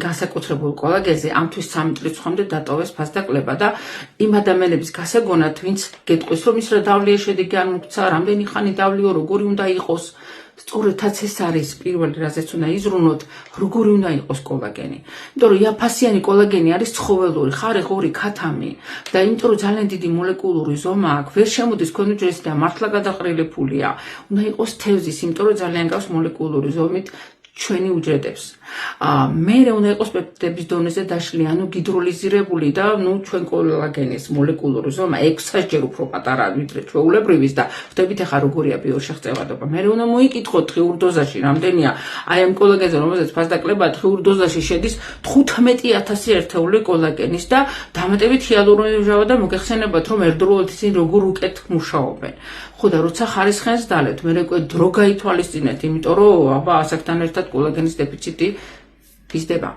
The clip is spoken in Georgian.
განსაკუთრებულ კოლაგენზე ამთვის 3 წლის ხომდე დატოვეს ფასდაკლება და იმ ადამიანების გასაგონად, ვინც გეტყვის, რომ ის რა დავლია შედეგი არ მოგცა, რამდენი ხანი დავლიო, როგორი უნდა იყოს. სწორედაც ეს არის პირველი, რაზეც უნდა იზრუნოთ, როგორი უნდა იყოს კოლაგენი. იმიტომ რომ იაფასიანი კოლაგენი არის ცხოველური, ხარი, ღორი, ქათამი და იმიტომ რომ ძალიან დიდი მოლეკულური ზომა აქვს, ვერ შემოდის თქვენი უჯრედში და მართლა გადაყრილებულია. უნდა იყოს თევზის, იმიტომ რომ ძალიან გავს მოლეკულური ზომით ჩვენი უჯრედებს. მერე უნდა იყოს პეპტიდების დონეზე დაშლილი, ანუ გიდროლიზირებული და ჩვენ კოლაგენის მოლეკულური ზომა 600-ჯერ უფრო პატარაა ვიდრე ჩვეულებრივის და ხვდებით ახლა როგორია ბიოშეღწევადობა. მერე უნდა მოიკითხოთ დღიურ დოზაში რამდენია აი ამ კოლაგენზე, რომელზეც ფასდაკლება დღიურ დოზაში შედის 15,000 ერთეული კოლაგენის და დამატებით ჰიალურონი მჟავა და მოგეხსენებათ, რომ ერთდროულად ისინი როგორ უკეთ მუშაობენ. ხო და როცა ხარისხენს დალებთ, მერე უკვე დრო გაითვალისწინეთ, იმიტომ რომ აბა ასაკთან ერთად კოლაგენის დეფიციტი იზრდება.